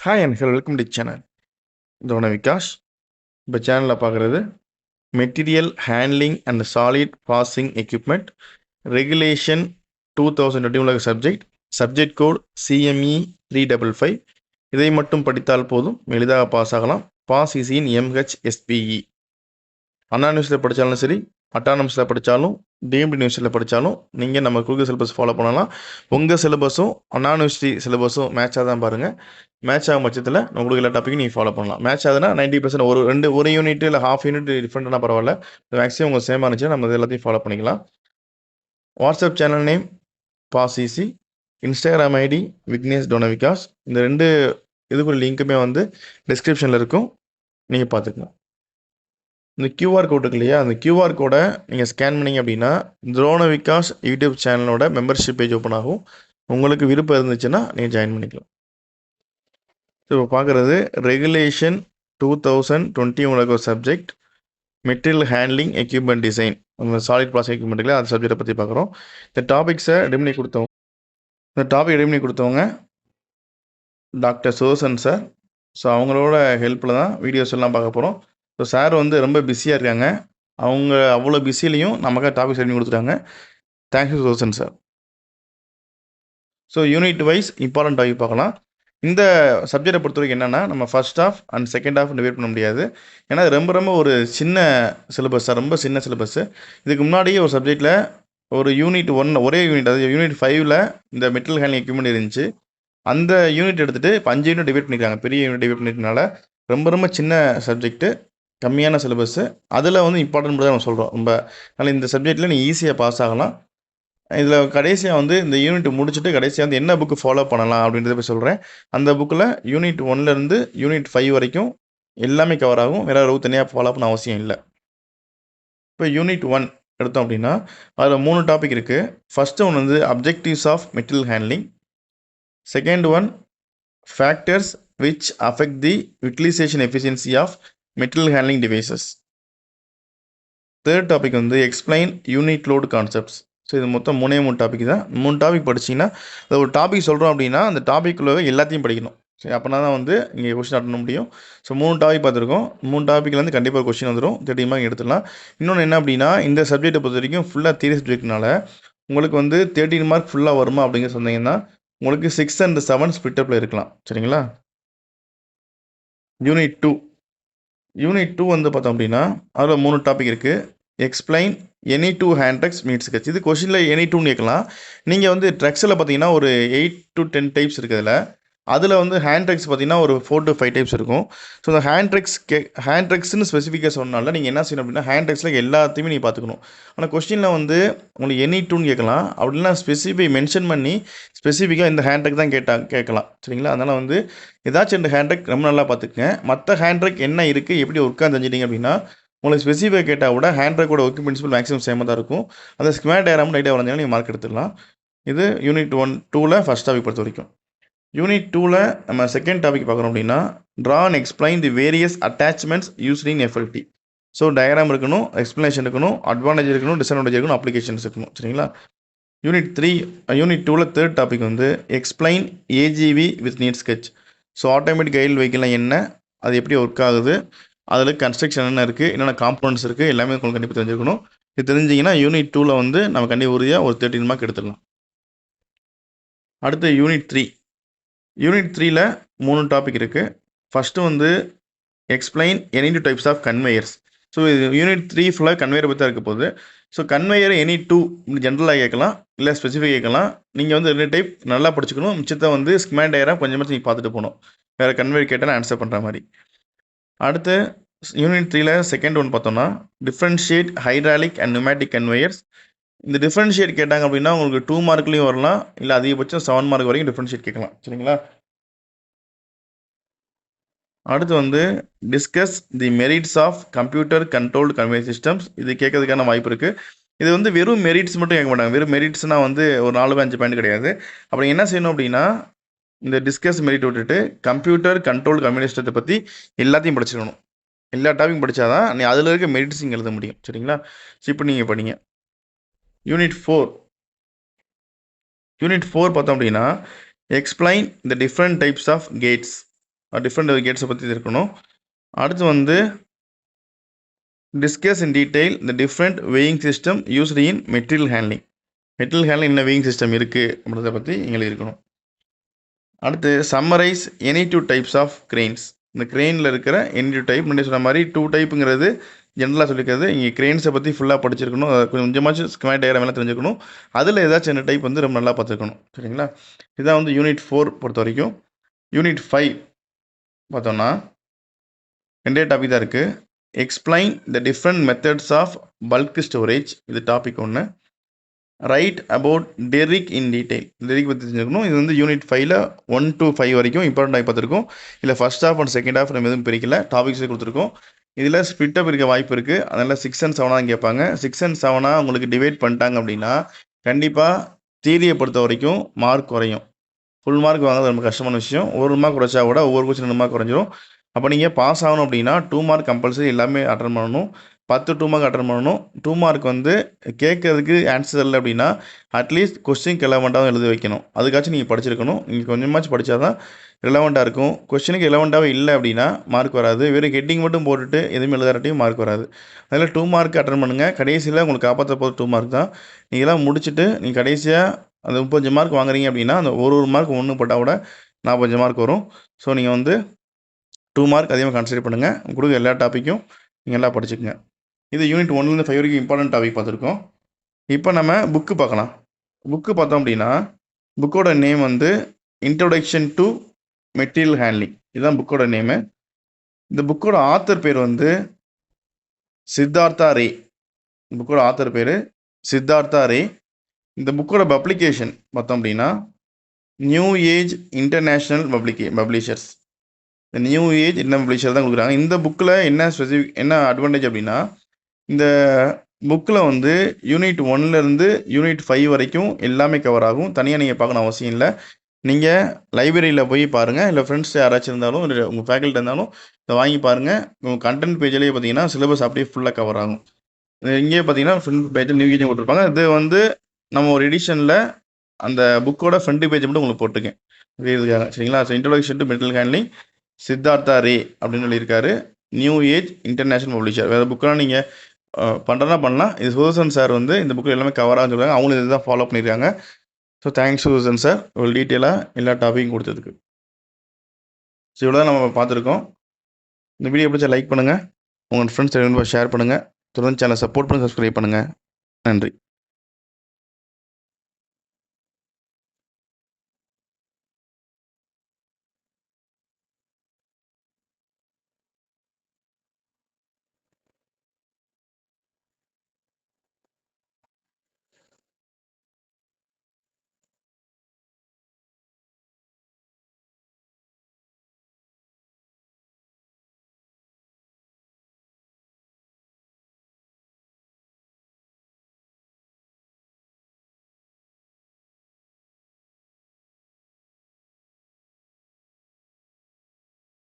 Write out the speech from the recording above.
Hi and hello welcome to channel. இதோட விகாஷ். இப்போ சேனலில் பார்க்குறது material handling and solid processing equipment regulation 2021 subject code CME 355. இதை மட்டும் படித்தால் போதும், எளிதாக பாஸ் ஆகலாம். Pass in MHSPE. அண்ணா யூனிவர்சிட்டியில் படித்தாலும் சரி, அட்டானமஸில் படித்தாலும், டீம்டு யூனிவர்சிட்டியில் படித்தாலும் நீங்கள் நம்ம கூகுள் சிலபஸ் ஃபாலோ பண்ணலாம். உங்கள் சிலபஸும் அண்ணா யூனிவர்சிட்டி சிலபஸும் மேட்சாக தான் பாருங்கள். மேட்ச் ஆகும் பட்சத்தில் உங்களுக்கு எல்லா டாப்பிக்கும் நீங்கள் ஃபாலோ பண்ணலாம். மேட்ச் ஆகுதுன்னா 90% ஒரு யூனிட் இல்லை ஹாஃப் யூனிட் டிஃப்ரெண்ட்டாக பரவாயில்ல. மேக்ஸிமம் உங்கள் சேமாக இருந்துச்சுன்னா நம்ம இது எல்லாத்தையும் ஃபாலோ பண்ணிக்கலாம். WhatsApp channel name pass easy, Instagram ID Vignesh டோனவிகாஸ். இந்த 2 இதுக்குள்ள லிங்க்குமே வந்து டிஸ்கிரிப்ஷனில் இருக்கும், நீங்கள் பார்த்துக்கலாம். இந்த கியூஆர் கோட் இருக்கு இல்லையா, அந்த கியூஆர் கோடை நீங்கள் ஸ்கேன் பண்ணிங்க அப்படின்னா ட்ரோனவிகாஸ் யூடியூப் சேனலோட மெம்பர்ஷிப் பேஜ் ஓப்பன் ஆகும். உங்களுக்கு விருப்பம் இருந்துச்சுன்னா நீங்கள் ஜாயின் பண்ணிக்கலாம். இப்போ பார்க்குறது regulation 2021 subject material handling equipment design, அந்த சாலிட் ப்ராசஸ் எக்யூப்மெண்ட்டில் அந்த சப்ஜெக்டை பற்றி பார்க்குறோம். இந்த டாபிக்ஸை ரெடி பண்ணி கொடுத்தவங்க டாக்டர் சுதர்சன் சார். ஸோ அவங்களோட ஹெல்ப்பில் தான் வீடியோஸ் எல்லாம் பார்க்க போகிறோம். ஸோ சார் வந்து ரொம்ப பிஸியாக இருக்காங்க. அவங்க அவ்வளோ பிஸிலையும் நமக்காக டாபிக் செட் பண்ணி கொடுத்துட்டாங்க. Thank you Sudarshan sir. So unit wise important topic பார்க்கலாம். இந்த சப்ஜெக்டை பொறுத்த வரைக்கும் என்னென்னா, நம்ம first half and second half divide பண்ண முடியாது. ஏன்னா அது ரொம்ப ஒரு சின்ன சிலபஸ் சார், ரொம்ப சின்ன சிலபஸ்ஸு. இதுக்கு முன்னாடியே ஒரு சப்ஜெக்டில் ஒரு யூனிட் 1 ஒரே யூனிட், அதாவது யூனிட் 5ல் இந்த மெட்டீரியல் ஹேண்ட்லிங் எக்யூப்மெண்ட் இருந்துச்சு. அந்த யூனிட் எடுத்துகிட்டு இப்போ 5 யூனிட் டிவைட் பண்ணியிருக்காங்க. பெரிய யூனிட் டிவைட் பண்ணிட்டனால ரொம்ப சின்ன சப்ஜெக்ட்டு, கம்மியான சிலபஸ்ஸு. அதில் வந்து இம்பார்ட்டன்ட் தான் நம்ம சொல்கிறோம். அதனால் இந்த சப்ஜெக்டில் நீங்கள் ஈஸியாக பாஸ் ஆகலாம். இதில் கடைசியாக வந்து இந்த யூனிட் முடிச்சுட்டு கடைசியாக வந்து என்ன புக்கு ஃபாலோ பண்ணலாம் அப்படின்றத போய் சொல்கிறேன். அந்த புக்கில் யூனிட் 1லேருந்து யூனிட் 5 வரைக்கும் எல்லாமே கவர் ஆகும். வேறு தனியாக ஃபாலோ பண்ண அவசியம் இல்லை. இப்போ யூனிட் 1 எடுத்தோம் அப்படின்னா அதில் 3 டாபிக் இருக்குது. ஃபஸ்ட்டு ஒன்று வந்து objectives of material handling. Second one factors which affect the utilisation efficiency of material handling devices. Third topic வந்து explain unit load concepts. So இது மொத்தம் 3 டாபிக் தான். 3 டாபிக் படிச்சிங்கன்னா, அது ஒரு டாபிக் சொல்கிறோம் அப்படின்னா அந்த டாப்பிக்குள்ளே எல்லாத்தையும் படிக்கணும். சரி, அப்படின்னா தான் வந்து இங்கே கொஸ்டின் அட்டன் பண்ண முடியும். ஸோ 3 டாபிக் பார்த்துருக்கோம். 3 டாப்பிக்லேருந்து கண்டிப்பாக ஒரு கொஸ்டின் வந்துடும். 30 மார்க் எடுத்துடலாம். இன்னொன்று என்ன அப்படின்னா, இந்த சப்ஜெக்டை பொறுத்த வரைக்கும் ஃபுல்லாக தியரி சப்ஜெக்ட்னால உங்களுக்கு வந்து 13 மார்க் ஃபுல்லாக வருமா அப்படிங்கிற சொன்னீங்கன்னா உங்களுக்கு 6 and 7 ஸ்பிட்டப்பில் இருக்கலாம். சரிங்களா. யூனிட் 2 வந்து பார்த்தோம் அப்படின்னா அதில் 3 டாபிக் இருக்குது. Explain any 2 hand trucks neat sketch. இது கொஷினில் எனி 2ன்னு கேட்கலாம். நீங்கள் வந்து ட்ரக்ஸில் பார்த்தீங்கன்னா ஒரு 8 to 10 டைப்ஸ் இருக்குது. அதில் வந்து ஹேண்ட் ட்ரக்ஸ் பார்த்தீங்கன்னா ஒரு 4 to 5 டைப்ஸ் இருக்கும். ஸோ அந்த ஹேண்ட் ட்ரக்ஸ்னு ஸ்பெசிஃபிக்காக சொன்னால நீங்கள் என்ன செய்யணும் அப்படின்னா, ஹேண்ட் ட்ரக்ஸில் எல்லாத்தையுமே நீங்கள் பார்த்துக்கணும். ஆனால் கொஸ்டினில் வந்து உங்களுக்கு எனி 2ன்னு கேட்கலாம். அப்படின்னா மென்ஷன் பண்ணி ஸ்பெசிஃபிக்காக இந்த ஹேண்ட் ட்ரக் தான் கேட்கலாம். சரிங்களா. அதனால் வந்து ஏதாச்சும் 2 ஹேண்ட் ட்ரக் ரொம்ப நல்லா பார்த்துக்குங்க. மற்ற ஹேண்ட் ட்ரக் என்ன இருக்குது, எப்படி ஒர்க்காக தெரிஞ்சிட்டிங்க அப்படின்னா, உங்களுக்கு ஸ்பெசிஃபிக்காக கேட்டால் கூட ஹேண்ட் ட்ரக்கோட ஒர்க்கிங் பிரின்சிபல் மேக்ஸிமம் சேமாக தான் இருக்கும். அந்த ஸ்கொயர் டயக்ராம் லைட்டாக வரைஞ்சாலும் நீங்கள் மார்க் எடுத்துடலாம். இது யூனிட் 2ல் ஃபஸ்ட் டாபிக் பொறுத்த வரைக்கும். யூனிட் 2ல் நம்ம செகண்ட் டாபிக் பார்க்குறோம் அப்படின்னா, draw and explain the various attachments used in FLT. So diagram இருக்கணும், எக்ஸ்ப்ளனேஷன் இருக்கணும், அட்வான்டேஜ் இருக்கணும், டிஸ்அட்வான்டேஜ் இருக்கணும், அப்ளிகேஷன்ஸ் இருக்கணும். சரிங்களா. யூனிட் 2ல் தேர்ட் டாபிக் வந்து explain AGV with neat sketch. So automatic guide வெஹிக்கிள்லாம் என்ன, அது எப்படி ஒர்க் ஆகுது, அதில் கன்ஸ்ட்ரக்ஷன் என்ன இருக்குது, என்னென்ன காம்பனன்ட்ஸ் இருக்குது, எல்லாமே உங்களுக்கு கண்டிப்பாக தெரிஞ்சுக்கணும். இது தெரிஞ்சிங்கன்னா யூனிட் 2ல் வந்து நம்ம கண்டிப்பாக உறுதியாக ஒரு 13 மார்க் எடுத்துடலாம். அடுத்து யூனிட் 3ல் 3 டாபிக் இருக்குது. ஃபஸ்ட்டு வந்து explain any 2 types of conveyors. So இது யூனிட் 3 ஃபுல்லாக கன்வேயரை பற்றி தான் இருக்க போகுது. ஸோ கன்வேயர் எனி 2 ஜென்ரலாக கேட்கலாம், இல்லை ஸ்பெசிஃபிக் கேட்கலாம். நீங்கள் வந்து 2 டைப் நல்லா படிச்சுக்கணும். மிச்சத்தை வந்து ஸ்கீமா டயக்ராம் கொஞ்சமாக நீங்கள் பார்த்துட்டு போகணும். வேறு கன்வேயர் கேட்டால் ஆன்சர் பண்ணுற மாதிரி. அடுத்து யூனிட் 3ல் செகண்ட் ஒன் பார்த்தோம்னா differentiate hydraulic and pneumatic conveyors. இந்த டிஃப்ரென்ஷியேட் கேட்டாங்க அப்படின்னா உங்களுக்கு 2 மார்க்லேயும் வரலாம், இல்லை அதிகபட்சம் 7 மார்க் வரைக்கும் டிஃப்ரென்ஷியேட் கேட்கலாம். சரிங்களா. அடுத்து வந்து discuss the merits of computer controlled conveyor systems. இது கேட்கறதுக்கான வாய்ப்பு இருக்குது. இது வந்து வெறும் மெரிட்ஸ் மட்டும் கேட்க மாட்டாங்க. வெறும் மெரிட்ஸ்னால் வந்து ஒரு 4-5 பாயிண்ட் கிடையாது. அப்படி என்ன செய்யணும் அப்படின்னா, இந்த டிஸ்கஸ் மெரிட் விட்டுட்டு கம்ப்யூட்டர் கண்ட்ரோல் கன்வேயர் சிஸ்டத்தை பற்றி எல்லாத்தையும் படிச்சிடணும். எல்லா டாபிக் படித்தாதான் நீ அதில் இருக்க மெரிட்ஸ் இங்கே எழுத முடியும். சரிங்களா. ஸோ இப்போ நீங்கள் படிங்க. யூனிட் 4 பார்த்தோம் அப்படின்னா explain the different types of gates. Different கேட்ஸை பற்றி இருக்கணும். அடுத்து வந்து discuss in detail the different weighing system used in material handling. Material handling என்ன வெயிங் சிஸ்டம் இருக்குது அப்படின்றத பற்றி எங்களுக்கு இருக்கணும். அடுத்து summarise any 2 types of cranes. இந்த கிரெயினில் இருக்கிற எனி 2 டைப், முன்னாடி சொன்ன மாதிரி 2 டைப்புங்கிறது ஜென்ரலாக சொல்லிக்கிறது. இங்கே கிரெயின்ஸை பற்றி ஃபுல்லாக படிச்சிருக்கணும், கொஞ்சமாச்சும் ஸ்கீமாட்டிக் டயக்ராம் எல்லாம் தெரிஞ்சுக்கணும். அதில் ஏதாச்சும் என்ன டைப் வந்து ரொம்ப நல்லா பார்த்துருக்கணும். சரிங்களா? இதான் வந்து யூனிட் 4 பொறுத்த வரைக்கும். யூனிட் 5 பார்த்தோம்னா 2 டாபிக் தான் இருக்குது. Explain the different methods of bulk storage, இது topic 1. Write about derrick in detail, derrick பற்றி தெரிஞ்சுக்கணும். இது வந்து யூனிட் 5ல் 1 to 5 வரைக்கும் இம்பார்ட்டன்ட் ஆகி பார்த்துருக்கோம். இல்லை first half and second half நம்ம எதுவும் பிரிக்கல, டாபிக்ஸே கொடுத்துருக்கோம். இதில் ஸ்பிட்டப் இருக்க வாய்ப்பு இருக்குது. அதனால் 6 and 7 கேட்பாங்க. 6 and 7 உங்களுக்கு டிவைட் பண்ணிட்டாங்க அப்படின்னா கண்டிப்பாக தியரியை பொறுத்த வரைக்கும் மார்க் குறையும். ஃபுல் மார்க் வாங்குறது ரொம்ப கஷ்டமான விஷயம். 1 மார்க் குறைச்சா கூட ஒவ்வொரு கொஸ்டின் 2 மார்க் குறைஞ்சிரும். அப்போ நீங்கள் பாஸ் ஆகணும் அப்படின்னா 2 மார்க் கம்பல்சரி எல்லாமே அட்டன் பண்ணணும். 10 2 மார்க் அட்டன் பண்ணணும். 2 மார்க் வந்து கேட்கறதுக்கு ஆன்சர் இல்லை அப்படின்னா அட்லீஸ்ட் கொஸ்டின் ரெலவெண்ட்டாக எழுதி வைக்கணும். அதுக்காச்சும் நீங்கள் படிச்சிருக்கணும். நீங்கள் கொஞ்சமாச்சும் படித்தா தான் ரெலவெண்ட்டாக இருக்கும். கொஸ்டினுக்கு ரெலவெண்ட்டாகவே இல்லை அப்படின்னா மார்க் வராது. வெறும் ஹெட்டிங் மட்டும் போட்டுட்டு எதுவுமே எழுதாட்டியும் மார்க் வராது. அதில் 2 மார்க் அட்டன் பண்ணுங்கள். கடைசியில் உங்களுக்கு காப்பாற்ற போது 2 மார்க் தான். நீங்களாம் முடிச்சுட்டு நீங்கள் கடைசியாக அந்த 35 மார்க் வாங்குறீங்க அப்படின்னா அந்த ஒரு மார்க் ஒன்று போட்டால் கூட 45 மார்க் வரும். ஸோ நீங்கள் வந்து 2 மார்க் அதிகமாக கன்சிடர் பண்ணுங்கள். கொடுக்க எல்லா டாப்பிக்கும் நீங்கள் எல்லாம் படிச்சுக்கோங்க. இது யூனிட் 1லேருந்து 5 வரைக்கும் இம்பார்ட்டன்ட் டாபிக் பார்த்துருக்கோம். இப்போ நம்ம புக்கு பார்க்கலாம். புக்கு பார்த்தோம் அப்படின்னா புக்கோட நேம் வந்து இன்ட்ரோடக்ஷன் டு மெட்டீரியல் ஹேண்ட்லிங், இதுதான் புக்கோட நேமு. இந்த புக்கோட ஆத்தர் பேர் வந்து சித்தார்த்தா ரே. புக்கோட ஆத்தர் பேர் சித்தார்த்தா ரே. இந்த புக்கோட பப்ளிகேஷன் பார்த்தோம் அப்படின்னா நியூ ஏஜ் இன்டர்நேஷ்னல் பப்ளிஷர்ஸ். இந்த நியூ ஏஜ் என்ன பப்ளிஷர் தான் கொடுக்குறாங்க. இந்த புக்கில் என்ன அட்வான்டேஜ் அப்படின்னா இந்த புக்கில் வந்து யூனிட் 1லேருந்து யூனிட் 5 வரைக்கும் எல்லாமே கவர் ஆகும். தனியாக நீங்கள் பார்க்கணும் அவசியம் இல்லை. நீங்கள் லைப்ரரியில் போய் பாருங்கள், இல்லை ஃப்ரெண்ட்ஸ் யாராச்சும் இருந்தாலும் இல்லை உங்கள் ஃபேக்கல்ட்டி இருந்தாலும் இதை வாங்கி பாருங்கள். உங்கள் கண்டென்ட் பேஜ்லேயே பார்த்தீங்கன்னா சிலபஸ் அப்படியே ஃபுல்லாக கவர் ஆகும். இங்கேயே பார்த்தீங்கன்னா ஃப்ரண்ட் பேஜில் நியூ ஏஜும் போட்டிருப்பாங்க. இது வந்து நம்ம ஒரு எடிஷனில் அந்த புக்கோட ஃப்ரண்ட் பேஜ் மட்டும் உங்களுக்கு போட்டிருக்கேன் இதுக்காக. சரிங்களா? So introduction to material handling Siddhartha Ray அப்படின்னு சொல்லியிருக்காரு. New age international publisher. வேறு புக்கெலாம் நீங்கள் பண்ணுறதா பண்ணலாம். இது சுதர்சன் சார் வந்து இந்த புக்கில் எல்லாமே கவராக சொல்கிறாங்க. அவங்களும் இதுதான் ஃபாலோ பண்ணியிருக்காங்க. ஸோ தேங்க்ஸ் சுதர்சன் சார் ஒரு டீட்டெயிலாக எல்லா டாப்பிக்கும் கொடுத்ததுக்கு. ஸோ இவ்வளோ தான் நம்ம பார்த்துருக்கோம். இந்த வீடியோ பிடிச்சா லைக் பண்ணுங்கள், உங்கள் ஃப்ரெண்ட்ஸ் ஷேர் பண்ணுங்கள், தொடர்ந்து சேனலை சப்போர்ட் பண்ணி சப்ஸ்கிரைப் பண்ணுங்கள். நன்றி.